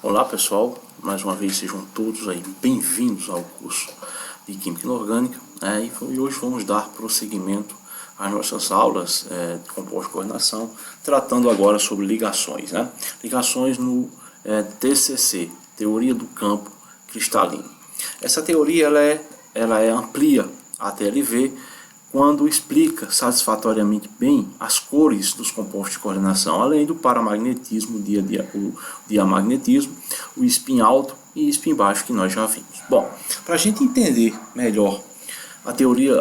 Olá pessoal, mais uma vez sejam todos aí bem-vindos ao curso de Química Inorgânica, e hoje vamos dar prosseguimento às nossas aulas de compostos de coordenação, tratando agora sobre ligações, ligações no TCC, Teoria do Campo Cristalino. Essa teoria ela amplia a TLV quando explica satisfatoriamente bem as cores dos compostos de coordenação, além do paramagnetismo, o diamagnetismo, o spin alto e spin baixo que nós já vimos. Bom, para a gente entender melhor a teoria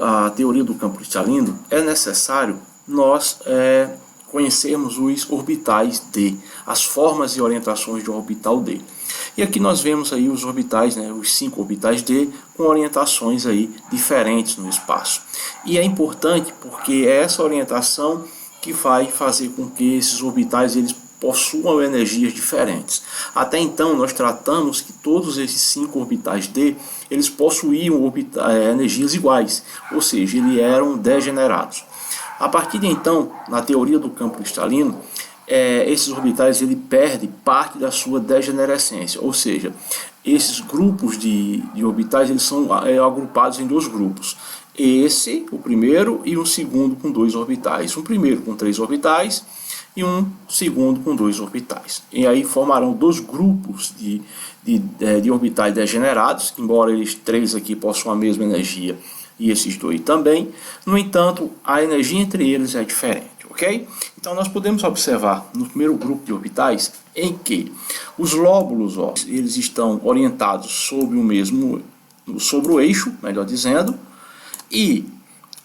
do campo cristalino, é necessário nós conhecermos os orbitais D, as formas e orientações de um orbital D. E aqui nós vemos aí os orbitais, os 5 orbitais D, com orientações aí diferentes no espaço. E é importante porque é essa orientação que vai fazer com que esses orbitais eles possuam energias diferentes. Até então nós tratamos que todos esses 5 orbitais D, eles possuíam energias iguais, ou seja, eles eram degenerados. A partir de então, na teoria do campo cristalino, esses orbitais ele perde parte da sua degenerescência, ou seja, esses grupos de orbitais eles são agrupados em 2 grupos. Esse, o primeiro, e um segundo com 2 orbitais. Um primeiro com 3 orbitais e um segundo com 2 orbitais. E aí formarão 2 grupos de orbitais degenerados, embora eles 3 aqui possuam a mesma energia e esses 2 também. No entanto, a energia entre eles é diferente. Okay? Então nós podemos observar no primeiro grupo de orbitais em que os lóbulos eles estão orientados sobre o eixo, melhor dizendo, e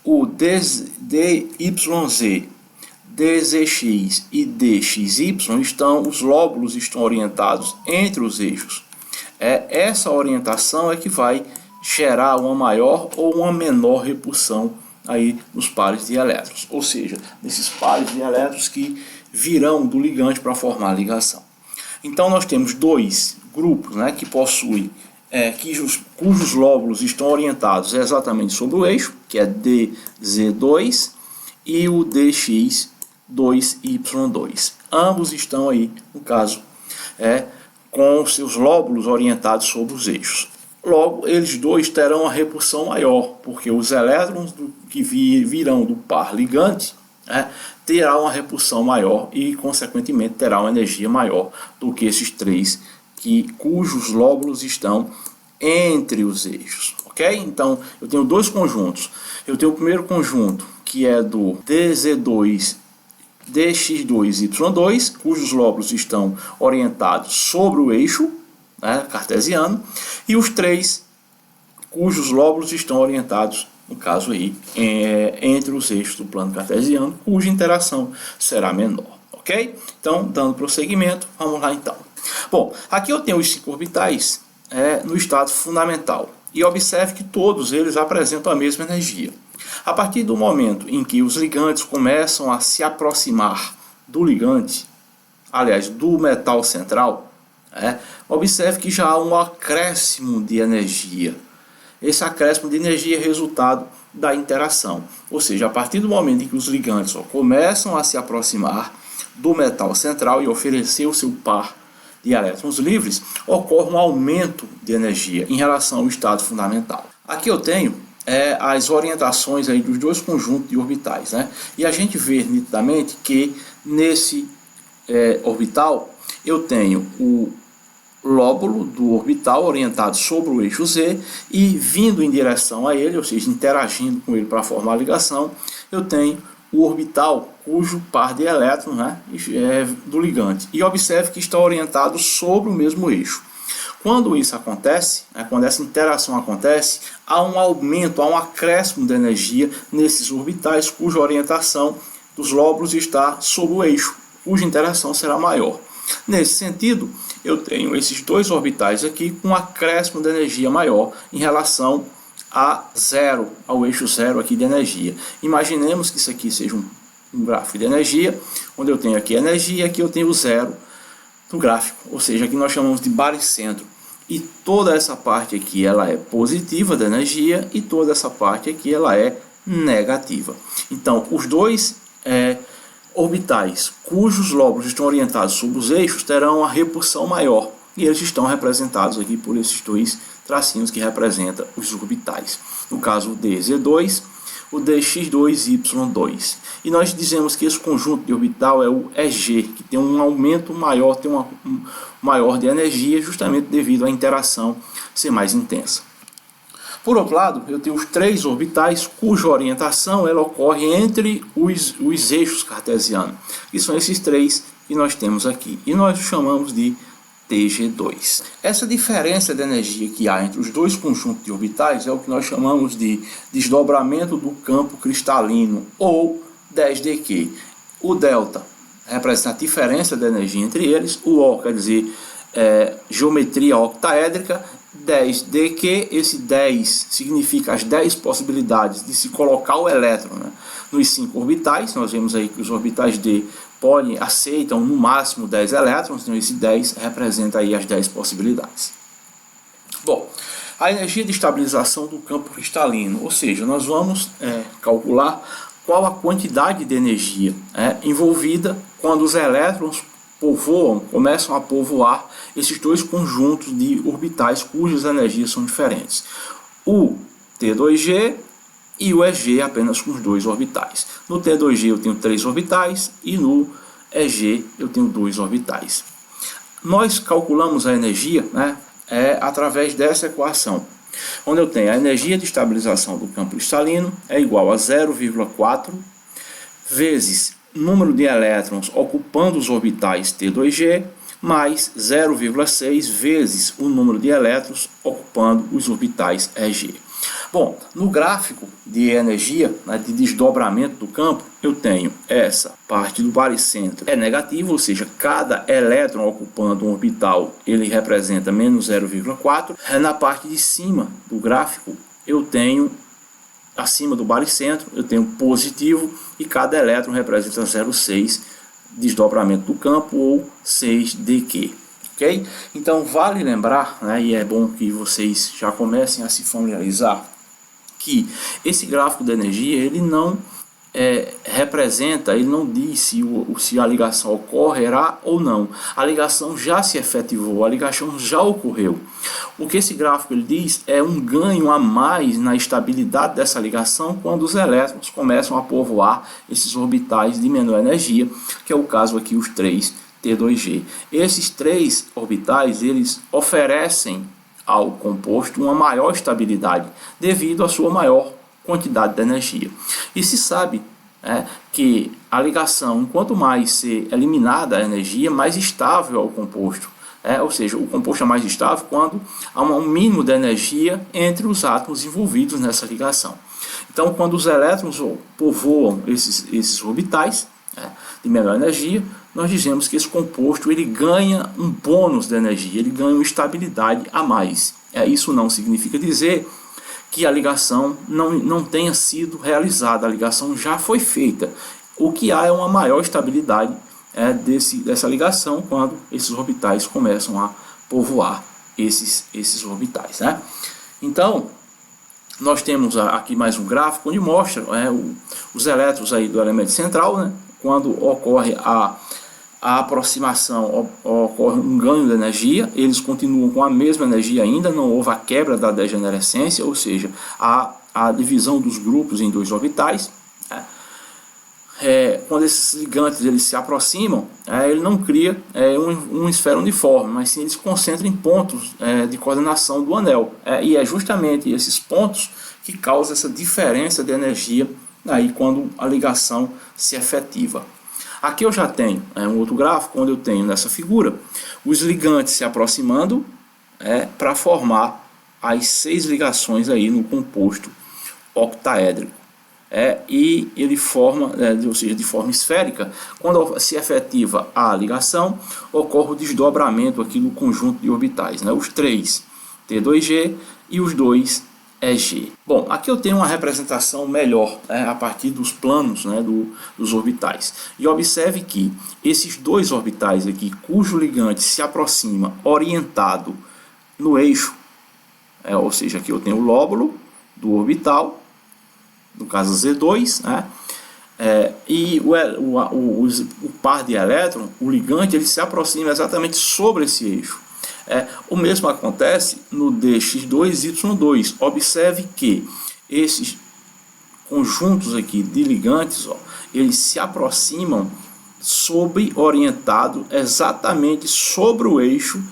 o DYZ, DZX e DXY os lóbulos estão orientados entre os eixos. Essa orientação é que vai gerar uma maior ou uma menor repulsão aí nos pares de elétrons, ou seja, nesses pares de elétrons que virão do ligante para formar a ligação. Então nós temos 2 grupos que possuem cujos lóbulos estão orientados exatamente sobre o eixo, que é DZ2 e o DX2Y2. Ambos estão aí, no caso, com seus lóbulos orientados sobre os eixos. Logo, eles 2 terão uma repulsão maior, porque os elétrons que virão do par ligante terão uma repulsão maior e, consequentemente, terá uma energia maior do que esses 3 cujos lóbulos estão entre os eixos. Ok? Então, eu tenho 2 conjuntos. Eu tenho o primeiro conjunto, que é do DZ2, DX2Y2, cujos lóbulos estão orientados sobre o eixo cartesiano, e os 3 cujos lóbulos estão orientados, no caso aí, entre os eixos do plano cartesiano, cuja interação será menor. Ok? Então, dando prosseguimento, vamos lá então. Bom, aqui eu tenho os 5 orbitais no estado fundamental, e observe que todos eles apresentam a mesma energia. A partir do momento em que os ligantes começam a se aproximar do ligante, aliás, do metal central, observe que já há um acréscimo de energia. Esse acréscimo de energia é resultado da interação. Ou seja, a partir do momento em que os ligantes começam a se aproximar do metal central e oferecer o seu par de elétrons livres, ocorre um aumento de energia em relação ao estado fundamental. Aqui eu tenho as orientações aí dos 2 conjuntos de orbitais. E a gente vê nitidamente que nesse orbital eu tenho o lóbulo do orbital orientado sobre o eixo Z e vindo em direção a ele, ou seja, interagindo com ele para formar a ligação, eu tenho o orbital cujo par de elétrons é do ligante. E observe que está orientado sobre o mesmo eixo. Quando isso acontece, quando essa interação acontece, há um aumento, há um acréscimo de energia nesses orbitais cuja orientação dos lóbulos está sobre o eixo, cuja interação será maior. Nesse sentido, eu tenho esses 2 orbitais aqui com um acréscimo de energia maior em relação ao eixo zero aqui de energia. Imaginemos que isso aqui seja um gráfico de energia, onde eu tenho aqui a energia, aqui eu tenho o zero no gráfico, ou seja, aqui nós chamamos de baricentro. E toda essa parte aqui ela é positiva da energia e toda essa parte aqui ela é negativa. Então, os 2 orbitais cujos lóbulos estão orientados sobre os eixos terão uma repulsão maior, e eles estão representados aqui por esses dois tracinhos que representam os orbitais. No caso o DZ2, o DX2Y2. E nós dizemos que esse conjunto de orbital é o EG, que tem um aumento maior, tem um maior de energia, justamente devido à interação ser mais intensa. Por outro lado, eu tenho os três orbitais cuja orientação ela ocorre entre os eixos cartesianos, que são esses três que nós temos aqui, e nós chamamos de TG2. Essa diferença de energia que há entre os dois conjuntos de orbitais é o que nós chamamos de desdobramento do campo cristalino, ou 10dQ. O delta representa a diferença de energia entre eles, o O quer dizer geometria octaédrica, 10dQ, esse 10 significa as 10 possibilidades de se colocar o elétron, né, nos 5 orbitais. Nós vemos aí que os orbitais D aceitam no máximo 10 elétrons, então esse 10 representa aí as 10 possibilidades. Bom, a energia de estabilização do campo cristalino, ou seja, nós vamos calcular qual a quantidade de energia envolvida quando os elétrons começam a povoar esses dois conjuntos de orbitais cujas energias são diferentes. O T2G e o EG apenas com os dois orbitais. No T2G eu tenho 3 orbitais e no EG eu tenho 2 orbitais. Nós calculamos a energia através dessa equação, onde eu tenho a energia de estabilização do campo cristalino é igual a 0,4 vezes número de elétrons ocupando os orbitais T2G mais 0,6 vezes o número de elétrons ocupando os orbitais EG. Bom, no gráfico de energia, de desdobramento do campo, eu tenho essa parte do baricentro é negativa, ou seja, cada elétron ocupando um orbital ele representa menos 0,4. Na parte de cima do gráfico eu tenho acima do baricentro, eu tenho positivo e cada elétron representa 0,6 desdobramento do campo ou 6dQ. Ok? Então vale lembrar, e é bom que vocês já comecem a se familiarizar, que esse gráfico de energia ele não representa, ele não diz se a ligação ocorrerá ou não. A ligação já se efetivou, a ligação já ocorreu. O que esse gráfico ele diz é um ganho a mais na estabilidade dessa ligação quando os elétrons começam a povoar esses orbitais de menor energia, que é o caso aqui os 3 T2G. Esses 3 orbitais eles oferecem ao composto uma maior estabilidade devido à sua maior quantidade de energia. E se sabe que a ligação, quanto mais ser eliminada a energia, mais estável é o composto. Ou seja, o composto é mais estável quando há um mínimo de energia entre os átomos envolvidos nessa ligação. Então, quando os elétrons povoam esses orbitais de menor energia, nós dizemos que esse composto ele ganha um bônus de energia, ele ganha uma estabilidade a mais. Isso não significa dizer que a ligação não tenha sido realizada, a ligação já foi feita. O que há é uma maior estabilidade dessa ligação quando esses orbitais começam a povoar esses orbitais. Então, nós temos aqui mais um gráfico onde mostra os elétrons aí do elemento central, quando ocorre a aproximação, ocorre um ganho de energia, eles continuam com a mesma energia ainda, não houve a quebra da degenerescência, ou seja, a divisão dos grupos em 2 orbitais. Quando esses ligantes eles se aproximam, ele não cria uma esfera uniforme, mas sim eles se concentram em pontos de coordenação do anel. E é justamente esses pontos que causam essa diferença de energia aí quando a ligação se efetiva. Aqui eu já tenho um outro gráfico onde eu tenho nessa figura os ligantes se aproximando para formar as 6 ligações aí no composto octaédrico. E ele forma, ou seja, de forma esférica. Quando se efetiva a ligação, ocorre o desdobramento aqui do conjunto de orbitais, os 3 T2G e os 2 EG. Bom, aqui eu tenho uma representação melhor a partir dos planos dos orbitais. E observe que esses 2 orbitais aqui, cujo ligante se aproxima orientado no eixo, ou seja, aqui eu tenho o lóbulo do orbital, no caso Z2, e o par de elétron, o ligante, ele se aproxima exatamente sobre esse eixo. O mesmo acontece no dx2y2. Observe que esses conjuntos aqui de ligantes, eles se aproximam orientado exatamente sobre o eixo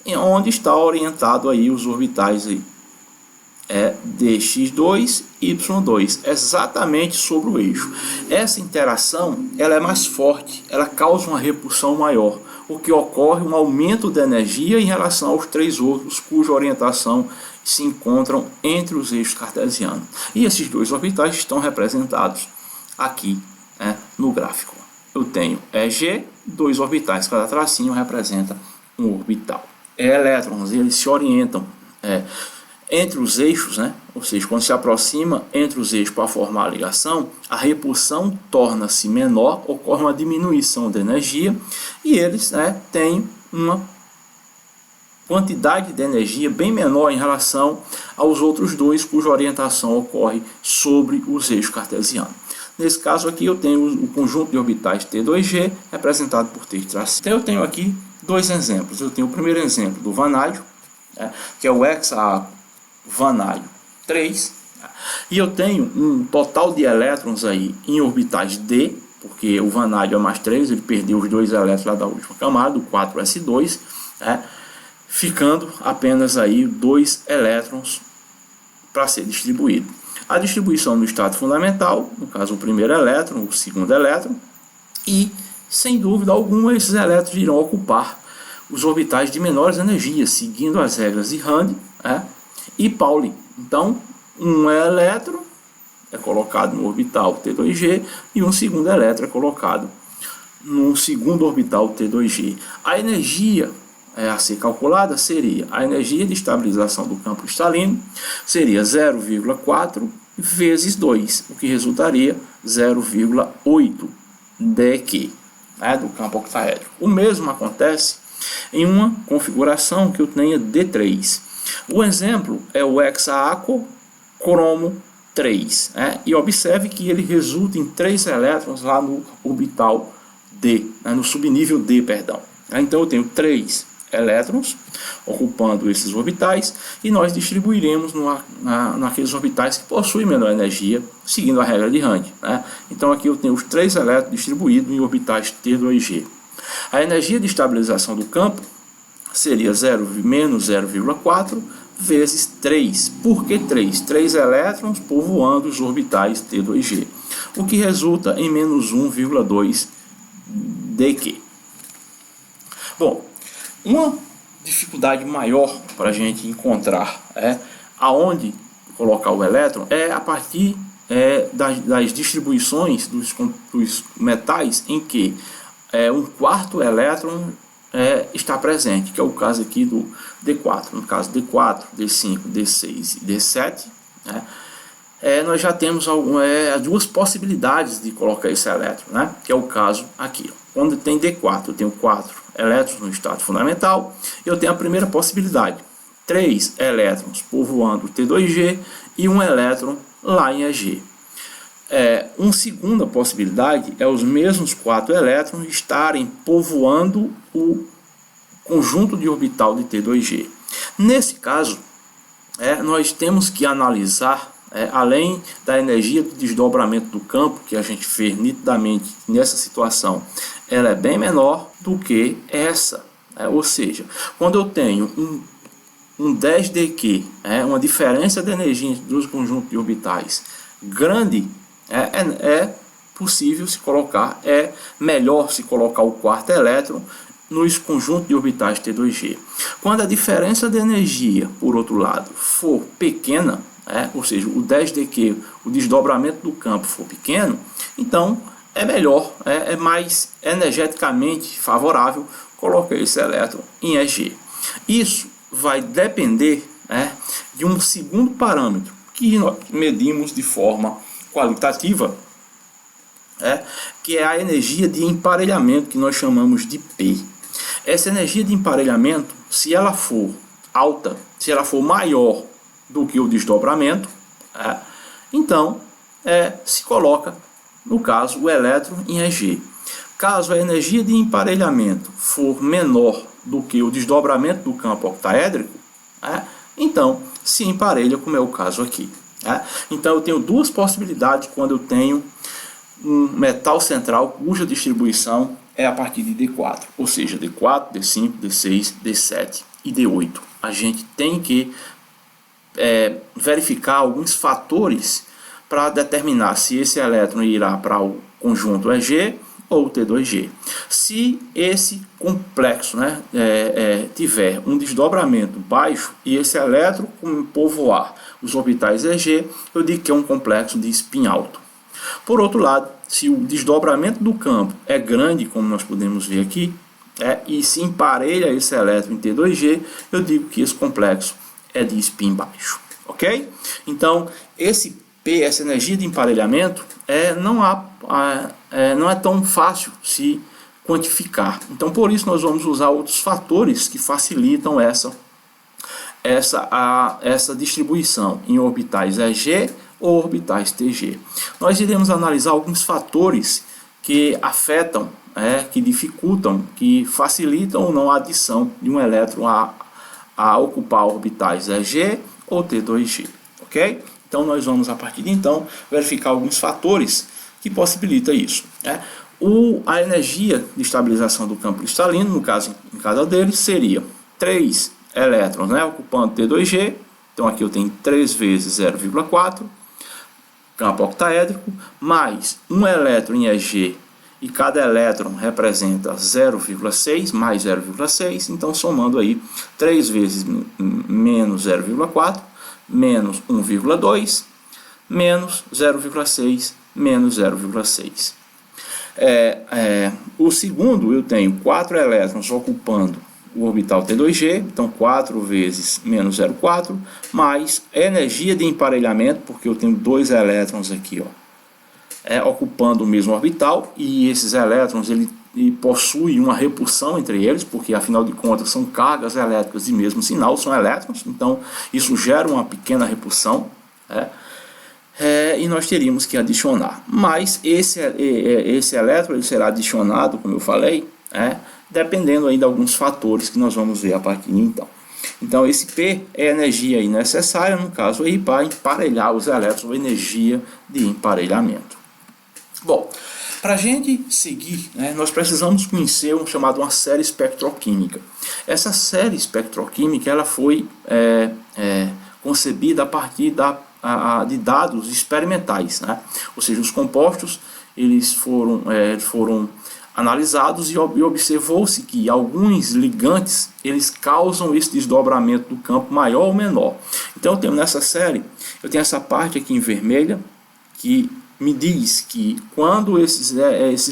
onde está orientado aí os orbitais aí. dx2, y2, exatamente sobre o eixo. Essa interação ela é mais forte, ela causa uma repulsão maior, o que ocorre um aumento de energia em relação aos três outros cuja orientação se encontram entre os eixos cartesianos. E esses dois orbitais estão representados aqui no gráfico. Eu tenho EG, dois orbitais, cada tracinho representa um orbital. Elétrons, eles se orientam entre os eixos, ou seja, quando se aproxima entre os eixos para formar a ligação, a repulsão torna-se menor, ocorre uma diminuição de energia e eles têm uma quantidade de energia bem menor em relação aos outros dois cuja orientação ocorre sobre os eixos cartesianos. Nesse caso aqui eu tenho o conjunto de orbitais T2G representado por T tracinho. Então eu tenho aqui dois exemplos. Eu tenho o primeiro exemplo do vanádio, que é o hexavanádio 3, e eu tenho um total de elétrons aí em orbitais D, porque o vanádio é mais 3, ele perdeu os dois elétrons lá da última camada, o 4s2, ficando apenas aí 2 elétrons para ser distribuído. A distribuição no estado fundamental, no caso o primeiro elétron, o segundo elétron, e sem dúvida alguma esses elétrons irão ocupar os orbitais de menores energias, seguindo as regras de Rand e Pauling. Então, um elétron é colocado no orbital T2G e um segundo elétron é colocado no segundo orbital T2G. A energia a ser calculada seria a energia de estabilização do campo cristalino, seria 0,4 vezes 2, o que resultaria 0,8 dQ do campo octaédrico. O mesmo acontece em uma configuração que eu tenha D3. O exemplo é o hexaco cromo 3, e observe que ele resulta em 3 elétrons lá no orbital D, no subnível D, perdão. Então eu tenho 3 elétrons ocupando esses orbitais e nós distribuiremos naqueles orbitais que possuem menor energia, seguindo a regra de Rand. Então aqui eu tenho os 3 elétrons distribuídos em orbitais T2G. A energia de estabilização do campo seria menos 0,4 vezes 3. Por que 3? 3 elétrons povoando os orbitais T2G, o que resulta em menos 1,2 dQ. Bom, uma dificuldade maior para a gente encontrar aonde colocar o elétron é a partir das distribuições dos metais em que um quarto elétron está presente, que é o caso aqui do D4. No caso D4, D5, D6 e D7, nós já temos duas possibilidades de colocar esse elétron, que é o caso aqui. Quando tem D4, eu tenho 4 elétrons no estado fundamental, eu tenho a primeira possibilidade, 3 elétrons povoando T2G e 1 elétron lá em EG. Uma segunda possibilidade é os mesmos 4 elétrons estarem povoando o conjunto de orbital de T2G. Nesse caso, nós temos que analisar, além da energia do desdobramento do campo, que a gente vê nitidamente nessa situação, ela é bem menor do que essa. Ou seja, quando eu tenho um 10 dQ, uma diferença de energia entre dois conjuntos de orbitais grande, é possível se colocar, melhor se colocar o quarto elétron nos conjuntos de orbitais T2G. Quando a diferença de energia, por outro lado, for pequena, ou seja, o 10 dQ, o desdobramento do campo for pequeno, então é melhor, é mais energeticamente favorável colocar esse elétron em EG. Isso vai depender de um segundo parâmetro que nós medimos de forma qualitativa, que é a energia de emparelhamento, que nós chamamos de P. Essa energia de emparelhamento, se ela for alta, se ela for maior do que o desdobramento, então se coloca, no caso, o elétron em EG. Caso a energia de emparelhamento for menor do que o desdobramento do campo octaédrico, né, então se emparelha, como é o caso aqui. Né? Então eu tenho duas possibilidades quando eu tenho um metal central cuja distribuição é a partir de D4, ou seja, D4, D5, D6, D7 e D8. A gente tem que verificar alguns fatores para determinar se esse elétron irá para o conjunto EG ou T2G. Se esse complexo, né, tiver um desdobramento baixo e esse elétron povoar os orbitais EG, eu digo que é um complexo de spin alto. Por outro lado, se o desdobramento do campo é grande, como nós podemos ver aqui, e se emparelha esse elétron em T2G, eu digo que esse complexo é de spin baixo. Ok? Então, essa energia de emparelhamento não é tão fácil se quantificar. Então, por isso, nós vamos usar outros fatores que facilitam essa distribuição em orbitais EG ou orbitais TG. Nós iremos analisar alguns fatores que afetam, que dificultam, que facilitam ou não a adição de um elétron a ocupar orbitais EG ou T2G. Ok? Então nós vamos a partir de então verificar alguns fatores que possibilitam isso. A energia de estabilização do campo cristalino, no caso em cada deles, seria 3 elétrons, ocupando T2G. Então aqui eu tenho 3 vezes 0,4 campo octaédrico, mais um elétron em EG, e cada elétron representa 0,6 mais 0,6, então somando aí 3 vezes menos 0,4, menos 1,2, menos 0,6, menos 0,6. O segundo, eu tenho 4 elétrons ocupando o orbital T2G, então 4 vezes menos 0,4, mais energia de emparelhamento, porque eu tenho 2 elétrons aqui, ocupando o mesmo orbital, e esses elétrons ele possuem uma repulsão entre eles, porque afinal de contas são cargas elétricas de mesmo sinal, são elétrons, então isso gera uma pequena repulsão, e nós teríamos que adicionar. Mas esse elétron ele será adicionado, como eu falei, dependendo aí de alguns fatores que nós vamos ver a partir de então. Então esse P é a energia aí necessária, no caso aí, para emparelhar os elétrons, ou energia de emparelhamento. Bom, para a gente seguir, nós precisamos conhecer uma série espectroquímica. Essa série espectroquímica ela foi concebida a partir de dados experimentais, ou seja, os compostos eles foram analisados e observou-se que alguns ligantes eles causam esse desdobramento do campo maior ou menor. Então eu tenho nessa série, eu tenho essa parte aqui em vermelha que me diz que quando esses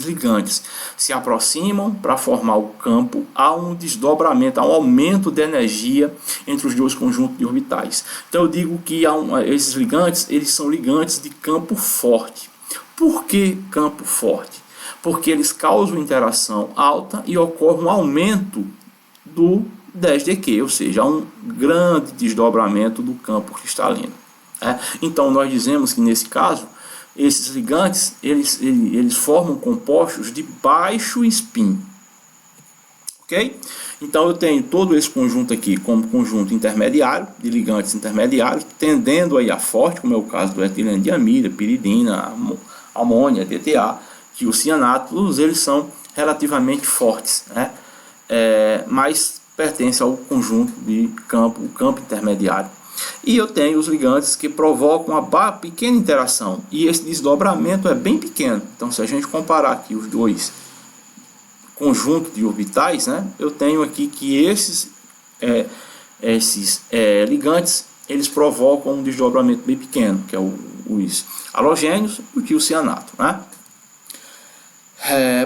ligantes se aproximam para formar o campo, há um desdobramento, há um aumento de energia entre os dois conjuntos de orbitais. Então eu digo que esses ligantes eles são ligantes de campo forte. Por que campo forte? Porque eles causam interação alta e ocorre um aumento do 10dQ, ou seja, um grande desdobramento do campo cristalino. Então nós dizemos que nesse caso, esses ligantes eles formam compostos de baixo spin. Ok? Então eu tenho todo esse conjunto aqui como conjunto intermediário, de ligantes intermediários, tendendo aí a forte, como é o caso do etilenediamida, piridina, amônia, DTA, que os cianatos eles são relativamente fortes, mas pertencem ao conjunto de o campo intermediário. E eu tenho os ligantes que provocam uma pequena interação, e esse desdobramento é bem pequeno. Então se a gente comparar aqui os dois conjuntos de orbitais, eu tenho aqui que esses ligantes eles provocam um desdobramento bem pequeno, que é os halogênios e o cianato.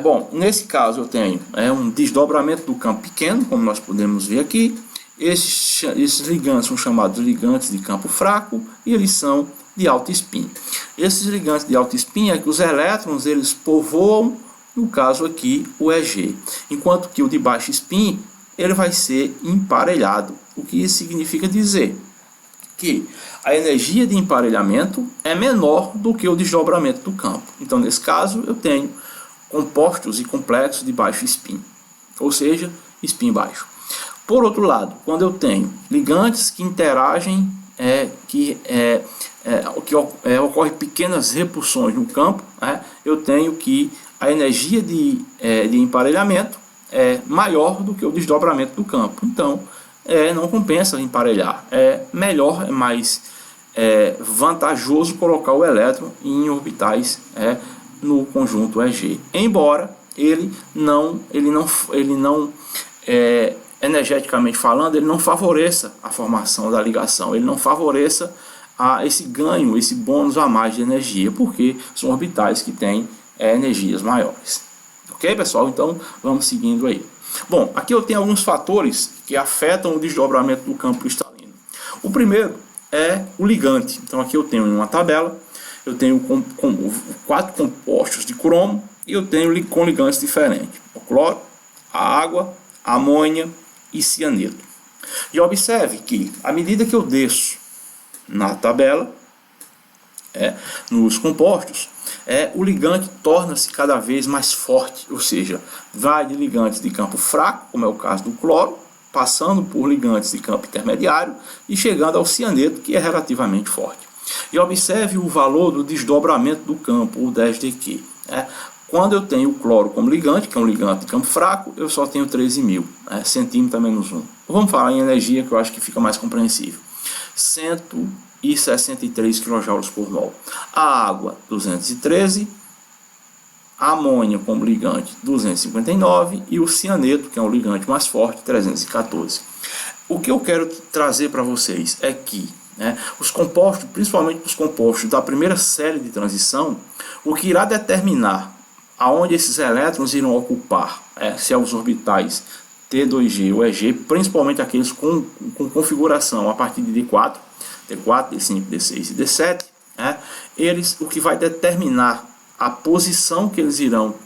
Bom, nesse caso eu tenho um desdobramento do campo pequeno, como nós podemos ver aqui. Esses ligantes são chamados ligantes de campo fraco e eles são de alto spin. Esses ligantes de alto spin é que os elétrons eles povoam, no caso aqui, o EG, enquanto que o de baixo spin ele vai ser emparelhado. O que isso significa dizer? Que a energia de emparelhamento é menor do que o desdobramento do campo. Então, nesse caso, eu tenho compostos e complexos de baixo spin, ou seja, spin baixo. Por outro lado, quando eu tenho ligantes que interagem, ocorrem pequenas repulsões no campo, eu tenho que a energia de emparelhamento é maior do que o desdobramento do campo. Então, não compensa emparelhar. É melhor, é mais vantajoso colocar o elétron em orbitais no conjunto EG. Embora ele não energeticamente falando, ele não favoreça a formação da ligação, ele não favoreça esse ganho, esse bônus a mais de energia, porque são orbitais que têm energias maiores. Ok, pessoal? Então, vamos seguindo aí. Bom, aqui eu tenho alguns fatores que afetam o desdobramento do campo cristalino. O primeiro é o ligante. Então, aqui eu tenho uma tabela, eu tenho 4 compostos de cromo e eu tenho com ligantes diferentes: o cloro, a água, a amônia e cianeto. E observe que, à medida que eu desço na tabela, nos compostos, o ligante torna-se cada vez mais forte, ou seja, vai de ligantes de campo fraco, como é o caso do cloro, passando por ligantes de campo intermediário e chegando ao cianeto, que é relativamente forte. E observe o valor do desdobramento do campo, o 10dQ. Quando eu tenho o cloro como ligante, que é um ligante de campo fraco, eu só tenho 13.000, centímetro menos 1. Vamos falar em energia, que eu acho que fica mais compreensível. 163 kJ por mol. A água, 213. A amônia como ligante, 259. E o cianeto, que é um ligante mais forte, 314. O que eu quero trazer para vocês é que os compostos, principalmente os compostos da primeira série de transição, o que irá determinar aonde esses elétrons irão ocupar, se é os orbitais T2G ou EG, principalmente aqueles com configuração a partir de D4, D5, D6 e D7, o que vai determinar a posição que eles irão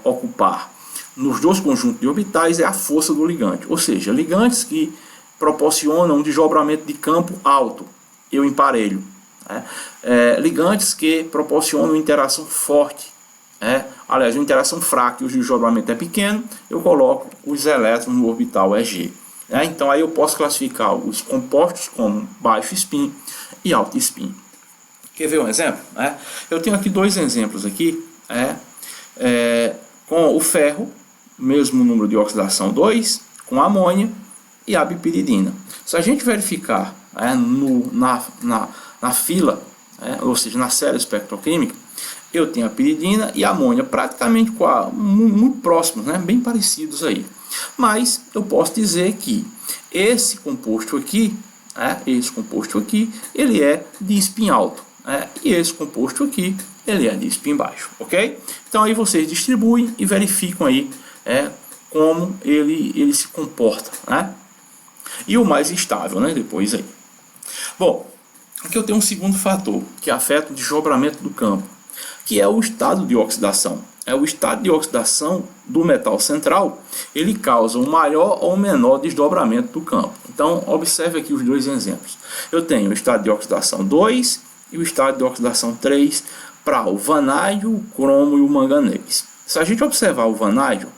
ocupar nos dois conjuntos de orbitais é a força do ligante, ou seja, ligantes que proporcionam um desdobramento de campo alto, eu emparelho. Ligantes que proporcionam interação forte, aliás, uma interação fraca e o desdobramento é pequeno, eu coloco os elétrons no orbital EG. Então aí eu posso classificar os compostos como baixo spin e alto spin. Quer ver um exemplo? Eu tenho aqui 2 exemplos aqui, com o ferro, mesmo número de oxidação 2, com a amônia e a bipiridina. Se a gente verificar na fila, ou seja, na série espectroquímica, eu tenho a piridina e a amônia praticamente muito próximos, bem parecidos aí. Mas eu posso dizer que esse composto aqui, ele é de spin alto, e esse composto aqui, ele é de spin baixo, ok? Então aí vocês distribuem e verificam aí como ele se comporta, E o mais estável, depois aí. Bom, aqui eu tenho um segundo fator que afeta o desdobramento do campo, que é o estado de oxidação. O estado de oxidação do metal central, ele causa um maior ou menor desdobramento do campo. Então, observe aqui os 2 exemplos. Eu tenho o estado de oxidação 2 e o estado de oxidação 3 para o vanádio, o cromo e o manganês. Se a gente observar o vanádio,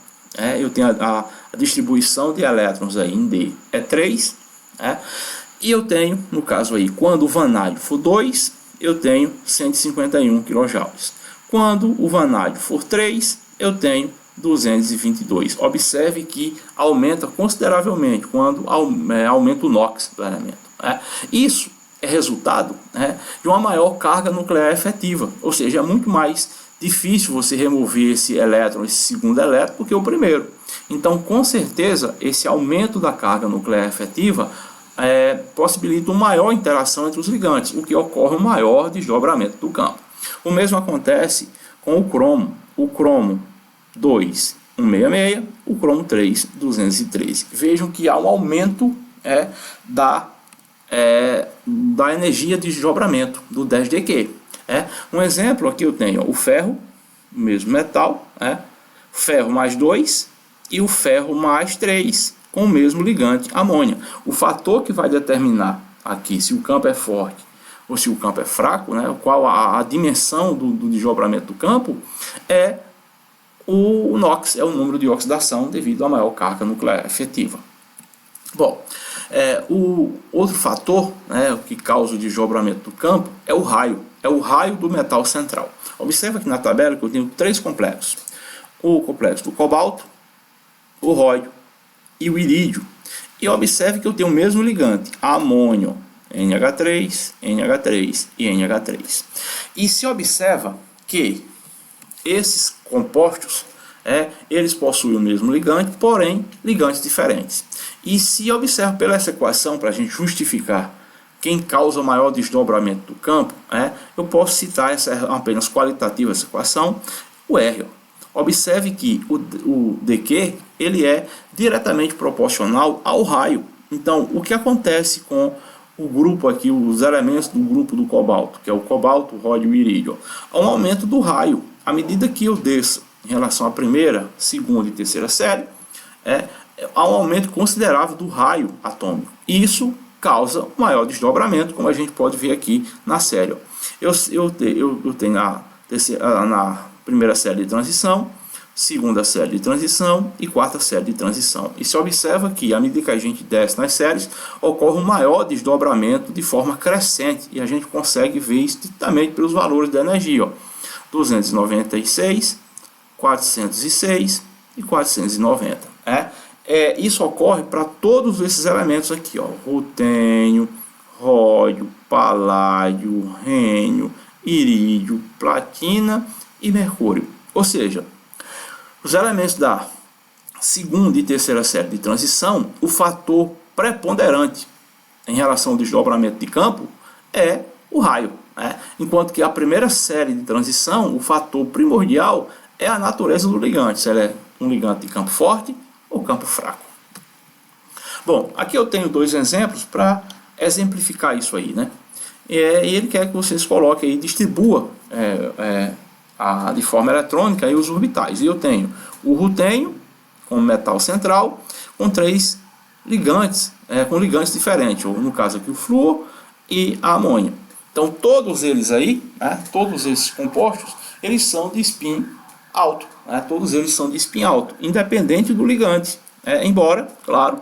eu tenho a distribuição de elétrons aí em D é 3, e eu tenho, no caso aí, quando o vanádio for 2, eu tenho 151 kJ. Quando o vanádio for 3, eu tenho 222. Observe que aumenta consideravelmente quando aumenta o NOx do elemento. Isso é resultado de uma maior carga nuclear efetiva, ou seja, é muito mais difícil você remover esse elétron, esse segundo elétron, do que o primeiro. Então, com certeza, esse aumento da carga nuclear efetiva possibilita uma maior interação entre os ligantes, o que ocorre um maior desdobramento do campo. O mesmo acontece com o cromo. O cromo 2, 166, o cromo 3, 213. Vejam que há um aumento da energia de desdobramento do 10dQ. Um exemplo aqui eu tenho o ferro, o mesmo metal, ferro mais 2 e o ferro mais 3 com o mesmo ligante, amônia. O fator que vai determinar aqui se o campo é forte ou se o campo é fraco, qual a dimensão do desdobramento do campo, é o NOx, é o número de oxidação devido à maior carga nuclear efetiva. Bom, o outro fator, né, que causa o desdobramento do campo é o raio do metal central. Observa aqui na tabela que eu tenho 3 complexos: o complexo do cobalto, o ródio e o irídio. E observe que eu tenho o mesmo ligante, amônio, NH3, NH3 e NH3. E se observa que esses compostos, eles possuem o mesmo ligante, porém ligantes diferentes. E se observa pela essa equação, para a gente justificar quem causa o maior desdobramento do campo, eu posso citar apenas qualitativa essa equação, o R. Observe que o dQ ele é diretamente proporcional ao raio. Então, o que acontece com o grupo aqui, os elementos do grupo do cobalto, que é o cobalto, o ródio e o irídio? Há um aumento do raio. À medida que eu desço em relação à primeira, segunda e terceira série, há um aumento considerável do raio atômico. Isso causa maior desdobramento, como a gente pode ver aqui na série. Eu tenho na primeira série de transição, segunda série de transição e quarta série de transição. E se observa que, à medida que a gente desce nas séries, ocorre um maior desdobramento de forma crescente. E a gente consegue ver isso diretamente pelos valores da energia. 296, 406 e 490. Isso ocorre para todos esses elementos aqui, rutênio, ródio, paládio, rênio, irídio, platina e mercúrio. Ou seja, os elementos da segunda e terceira série de transição, o fator preponderante em relação ao desdobramento de campo é o raio. Enquanto que a primeira série de transição, o fator primordial é a natureza do ligante, se ele é um ligante de campo forte ou campo fraco. Bom, aqui eu tenho 2 exemplos para exemplificar isso aí, E ele quer que vocês coloquem aí, distribua de forma eletrônica aí os orbitais. E eu tenho o rutênio com metal central com 3 ligantes, com ligantes diferentes, ou no caso aqui o flúor e a amônia. Então todos eles aí, todos esses compostos, eles são de spin alto, todos eles são de spin alto, independente do ligante, embora, claro,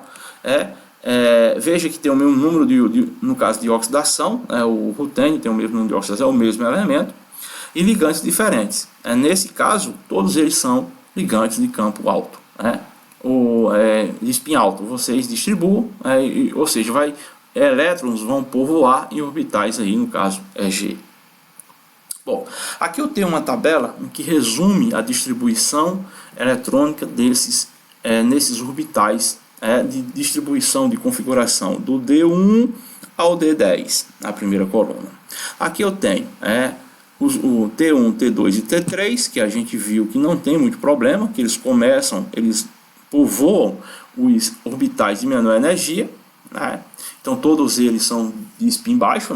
veja que tem o mesmo número no caso de oxidação, o rutênio tem o mesmo número de oxidação, é o mesmo elemento, e ligantes diferentes. Nesse caso, todos eles são ligantes de campo alto, de spin alto. Vocês distribuam, ou seja, elétrons vão povoar em orbitais aí, no caso é G. Bom, aqui eu tenho uma tabela que resume a distribuição eletrônica nesses orbitais de distribuição de configuração do D1 ao D10 na primeira coluna. Aqui eu tenho o T1, T2 e T3, que a gente viu que não tem muito problema, que eles povoam os orbitais de menor energia, então todos eles são de spin baixo,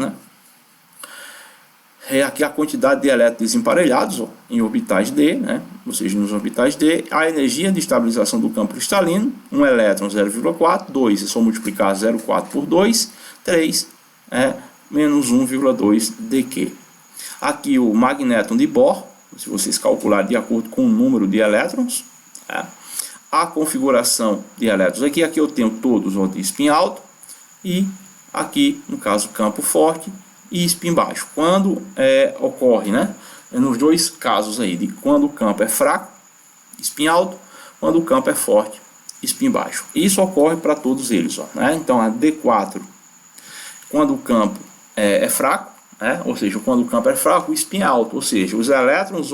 Aqui a quantidade de elétrons desemparelhados em orbitais D, ou seja, nos orbitais D, a energia de estabilização do campo cristalino, 1 elétron 0,4, 2 é só multiplicar 0,4 por 2, 3 menos 1,2 dQ. Aqui o magnéton de Bohr, se vocês calcularem de acordo com o número de elétrons, a configuração de elétrons, aqui eu tenho todos de spin alto, e aqui no caso campo forte e spin baixo. Quando ocorre, nos 2 casos aí, de quando o campo é fraco, spin alto, quando o campo é forte, spin baixo. Isso ocorre para todos eles, Então a D4, quando o campo é fraco, ou seja, quando o campo é fraco, o spin é alto, ou seja, os elétrons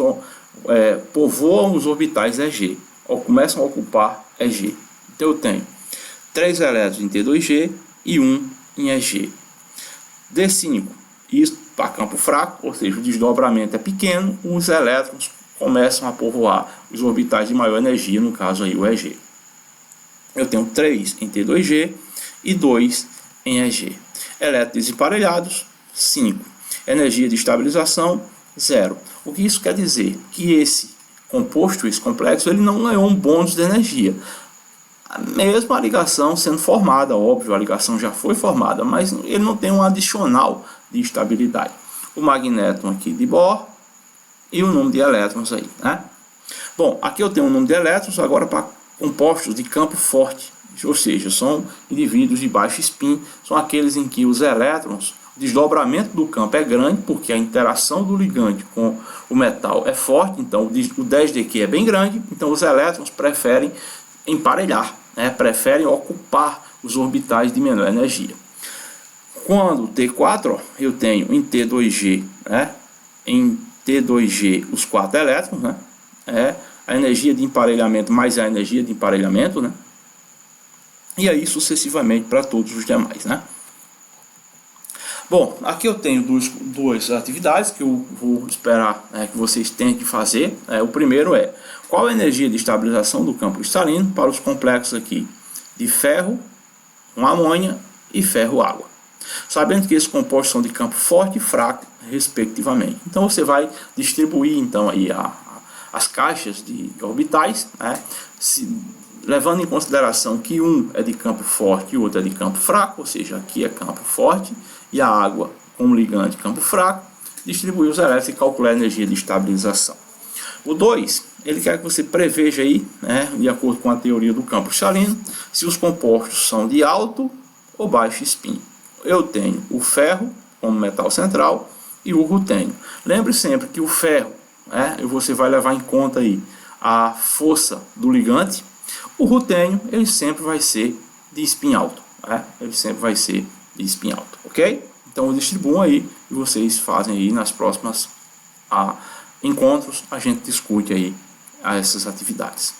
povoam os orbitais EG, ou começam a ocupar EG. Então eu tenho 3 elétrons em T2G e 1 em EG. D5, isso para campo fraco, ou seja, o desdobramento é pequeno, os elétrons começam a povoar os orbitais de maior energia, no caso aí o EG. Eu tenho 3 em T2G e 2 em EG. Elétrons desemparelhados, 5. Energia de estabilização, 0. O que isso quer dizer? Que esse composto, esse complexo, ele não ganhou um bônus de energia. Mesmo a ligação sendo formada, óbvio, a ligação já foi formada, mas ele não tem um adicional de estabilidade. O magnéton aqui de Bohr e o número de elétrons aí, Bom, aqui eu tenho o número de elétrons, agora para compostos de campo forte, ou seja, são indivíduos de baixo spin, são aqueles em que os elétrons, o desdobramento do campo é grande, porque a interação do ligante com o metal é forte, então o 10dQ é bem grande, então os elétrons preferem emparelhar, né? Preferem ocupar os orbitais de menor energia. Quando T4, ó, eu tenho em T2G, né? Em T2G os 4 elétrons, né? A energia de emparelhamento mais a energia de emparelhamento, né? E aí sucessivamente para todos os demais, né? Bom, aqui eu tenho duas atividades que eu vou esperar que vocês tenham que fazer. O primeiro é: qual a energia de estabilização do campo cristalino para os complexos aqui de ferro com amônia e ferro-água? Sabendo que esses compostos são de campo forte e fraco, respectivamente. Então você vai distribuir então aí as caixas de orbitais, né? Levando em consideração que um é de campo forte e o outro é de campo fraco, ou seja, aqui é campo forte e a água com ligante campo fraco, distribuir os elétrons e calcular a energia de estabilização. O 2, ele quer que você preveja aí, né, de acordo com a teoria do campo cristalino, se os compostos são de alto ou baixo spin. Eu tenho o ferro como metal central e o rutênio. Lembre sempre que o ferro, você vai levar em conta aí a força do ligante. O rutênio, ele sempre vai ser de spin alto, ele sempre vai ser de spin alto, ok? Então eu distribuo aí e vocês fazem aí nas próximas encontros, a gente discute aí essas atividades.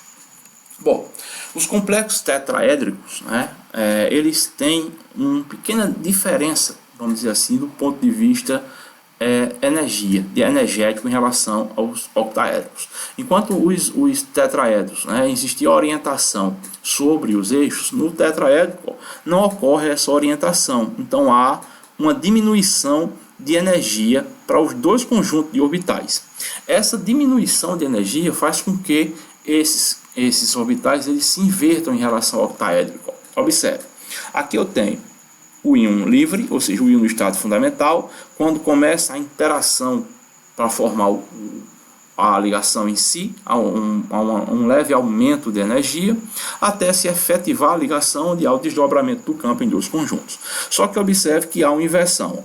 Bom, os complexos tetraédricos, eles têm uma pequena diferença, vamos dizer assim, do ponto de vista energético em relação aos octaédricos. Enquanto os tetraédricos, existia orientação sobre os eixos, no tetraédrico não ocorre essa orientação. Então há uma diminuição de energia para os dois conjuntos de orbitais. Essa diminuição de energia faz com que esses orbitais eles se invertam em relação ao octaédrico. Observe, aqui eu tenho o íon livre, ou seja, o íon no estado fundamental. Quando começa a interação para formar a ligação em si, há um leve aumento de energia, até se efetivar a ligação, onde há o desdobramento do campo em dois conjuntos. Só que observe que há uma inversão.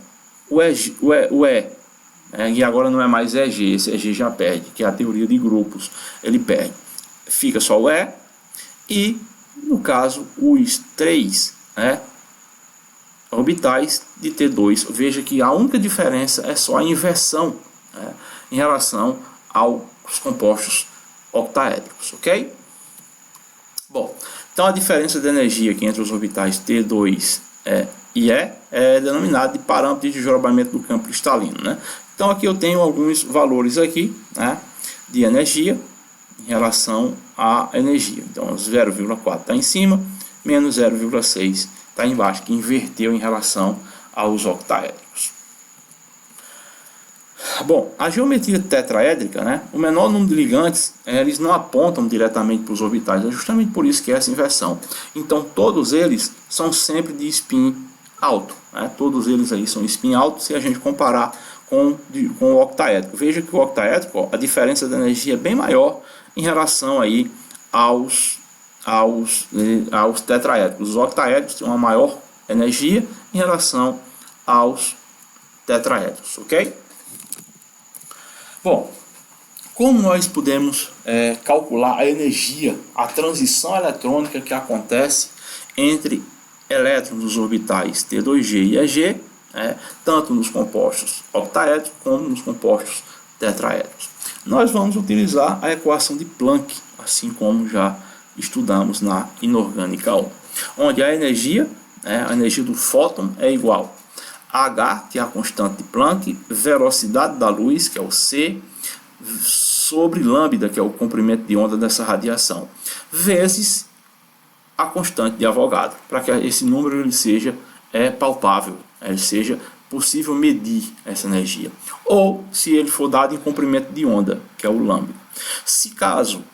E agora não é mais EG, esse EG já perde, que é a teoria de grupos, ele perde. Fica só o E, e no caso os 3 orbitais de T2, veja que a única diferença é só a inversão em relação aos compostos octaédricos, ok? Bom, então a diferença de energia aqui entre os orbitais T2 e E é denominada de parâmetro de desdobramento do campo cristalino, Então aqui eu tenho alguns valores aqui, de energia em relação à energia. Então 0,4 está em cima, menos 0,6 está embaixo, que inverteu em relação aos octaédricos. Bom, a geometria tetraédrica, o menor número de ligantes, eles não apontam diretamente para os orbitais, é justamente por isso que é essa inversão. Então todos eles são sempre de spin alto, todos eles aí são spin alto se a gente comparar com o octaédrico. Veja que o octaédrico, a diferença de energia é bem maior em relação aí aos tetraédricos. Os octaédricos têm uma maior energia em relação aos tetraédricos, ok? Bom, como nós podemos calcular a energia, a transição eletrônica que acontece entre elétrons dos orbitais T2G e EG, tanto nos compostos octaédricos como nos compostos tetraédricos? Nós vamos utilizar a equação de Planck, assim como já estudamos na inorgânica 1, onde a energia do fóton é igual a H, que é a constante de Planck, velocidade da luz, que é o C, sobre lambda, que é o comprimento de onda dessa radiação, vezes a constante de Avogadro, para que esse número ele seja palpável, ele seja possível medir essa energia, ou se ele for dado em comprimento de onda, que é o lambda. Se caso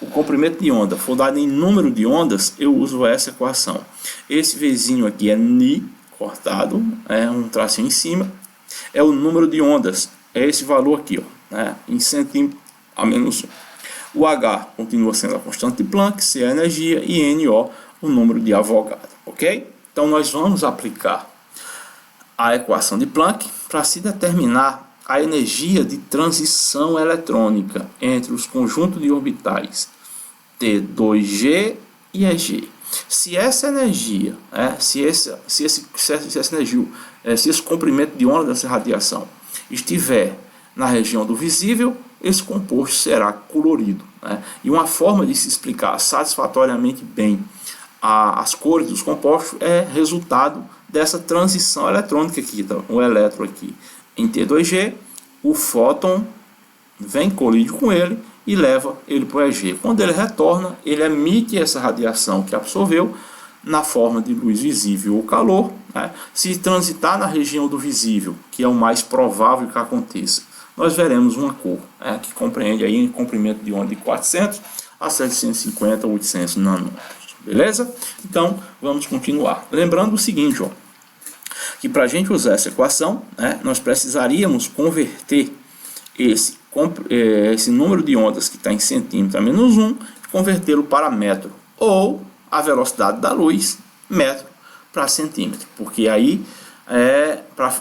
o comprimento de onda for dado em número de ondas, eu uso essa equação. Esse Vzinho aqui é Ni, cortado, um tracinho em cima, é o número de ondas, é esse valor aqui, em centímetro a menos 1. O H continua sendo a constante de Planck, C a energia e NO o número de Avogadro, ok? Então nós vamos aplicar a equação de Planck para se determinar a energia de transição eletrônica entre os conjuntos de orbitais T2G e EG. Se essa energia, se esse comprimento de onda dessa radiação estiver na região do visível, esse composto será colorido. E uma forma de se explicar satisfatoriamente bem as cores dos compostos é resultado dessa transição eletrônica aqui, tá? O elétron aqui em T2G, o fóton vem, colide com ele e leva ele para o EG. Quando ele retorna, ele emite essa radiação que absorveu na forma de luz visível ou calor. Se transitar na região do visível, que é o mais provável que aconteça, nós veremos uma cor que compreende aí um comprimento de onda de 400 a 750 ou 800 nanômetros. Beleza? Então, vamos continuar. Lembrando o seguinte, que para a gente usar essa equação, nós precisaríamos converter esse número de ondas que está em centímetro a menos 1, convertê-lo para metro, ou a velocidade da luz, metro para centímetro, porque aí para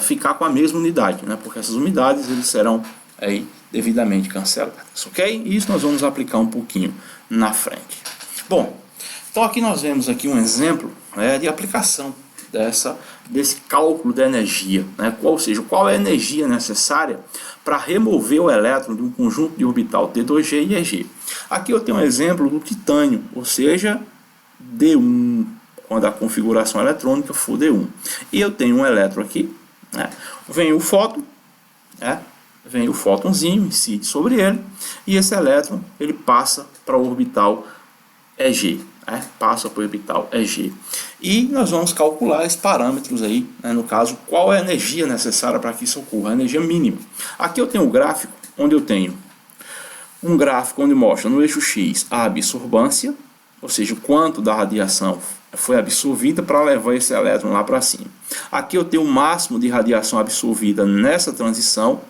ficar com a mesma unidade, porque essas unidades eles serão aí devidamente canceladas, ok? Isso nós vamos aplicar um pouquinho na frente. Bom, então aqui nós vemos aqui um exemplo de aplicação desse cálculo da energia, ou seja, qual é a energia necessária para remover o elétron de um conjunto de orbital T2G e EG. Aqui eu tenho um exemplo do titânio, ou seja, D1, quando a configuração eletrônica for D1. E eu tenho um elétron aqui, vem o fóton, vem o fótonzinho, incide sobre ele, e esse elétron ele passa para o orbital EG. Passa para o orbital EG. E nós vamos calcular esses parâmetros aí, no caso, qual é a energia necessária para que isso ocorra, a energia mínima. Aqui eu tenho um gráfico, onde eu tenho um gráfico onde mostra no eixo X a absorvância, ou seja, o quanto da radiação foi absorvida para levar esse elétron lá para cima. Aqui eu tenho o máximo de radiação absorvida nessa transição,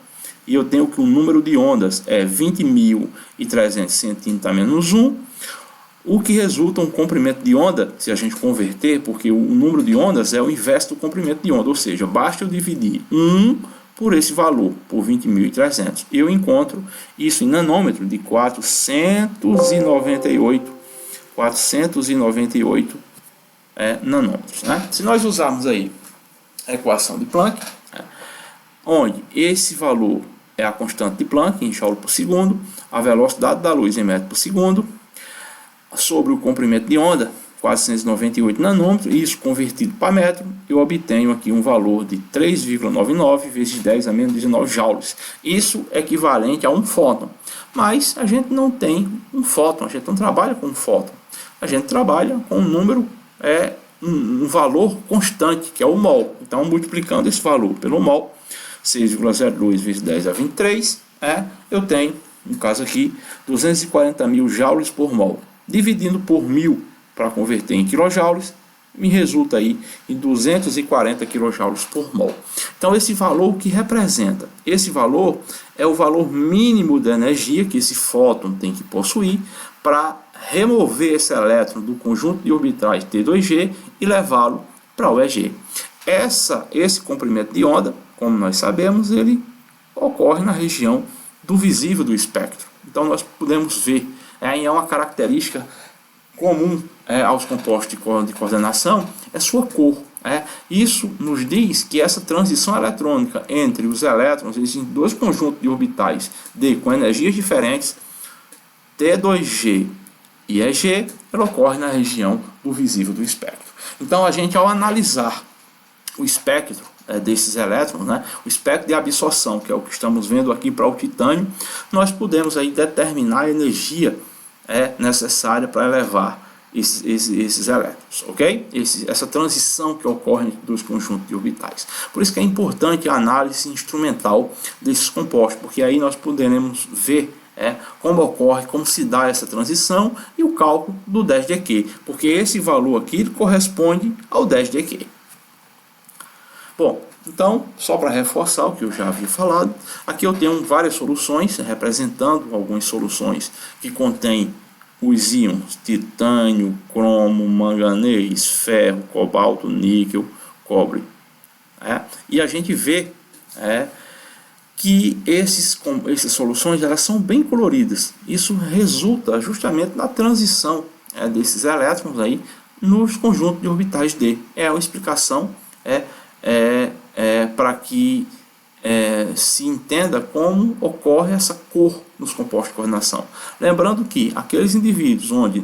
e eu tenho que o número de ondas é 20.300 centímetros a menos 1, o que resulta um comprimento de onda, se a gente converter, porque o número de ondas é o inverso do comprimento de onda, ou seja, basta eu dividir 1 por esse valor, por 20.300, e eu encontro isso em nanômetro de 498 nanômetros. Se nós usarmos aí a equação de Planck, onde esse valor é a constante de Planck em joule por segundo, a velocidade da luz em metro por segundo, sobre o comprimento de onda, 498 nanômetros, e isso convertido para metro, eu obtenho aqui um valor de 3,99 vezes 10 a menos 19 joules. Isso é equivalente a um fóton. Mas a gente não tem um fóton, a gente não trabalha com um fóton. A gente trabalha com um número, um valor constante, que é o mol. Então, multiplicando esse valor pelo mol, 6,02 vezes 10 a 23, eu tenho, no caso aqui, 240.000 joules por mol. Dividindo por 1.000 para converter em quilojoules, me resulta aí em 240 quilojoules por mol. Então esse valor, o que representa? Esse valor é o valor mínimo da energia que esse fóton tem que possuir para remover esse elétron do conjunto de orbitais T2G e levá-lo para o EG. Esse comprimento de onda, como nós sabemos, ele ocorre na região do visível do espectro. Então nós podemos ver, é uma característica comum aos compostos de coordenação, é sua cor. Isso nos diz que essa transição eletrônica entre os elétrons, existem dois conjuntos de orbitais D com energias diferentes, T2G e EG, ela ocorre na região do visível do espectro. Então a gente, ao analisar o espectro desses elétrons, o espectro de absorção, que é o que estamos vendo aqui para o titânio, nós podemos aí determinar a energia necessária para elevar esses elétrons, ok? Essa transição que ocorre entre dois conjuntos de orbitais. Por isso que é importante a análise instrumental desses compostos, porque aí nós poderemos ver como ocorre, como se dá essa transição e o cálculo do 10 de Q, porque esse valor aqui corresponde ao 10 de Q. Bom, Então, só para reforçar o que eu já havia falado, aqui eu tenho várias soluções, representando algumas soluções que contêm os íons titânio, cromo, manganês, ferro, cobalto, níquel, cobre. E a gente vê que essas soluções elas são bem coloridas. Isso resulta justamente na transição desses elétrons aí nos conjuntos de orbitais D. É uma explicação para que se entenda como ocorre essa cor nos compostos de coordenação. Lembrando que aqueles indivíduos onde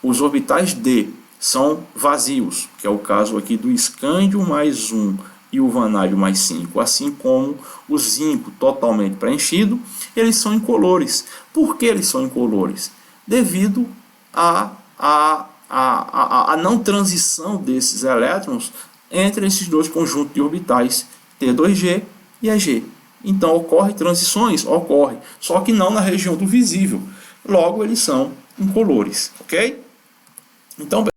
os orbitais D são vazios, que é o caso aqui do escândio mais 1 e o vanádio mais 5, assim como o zinco totalmente preenchido, eles são incolores. Por que eles são incolores? Devido à não transição desses elétrons entre esses dois conjuntos de orbitais T2G e EG. Então ocorre transições? Ocorre, só que não na região do visível. Logo eles são incolores, ok? Então,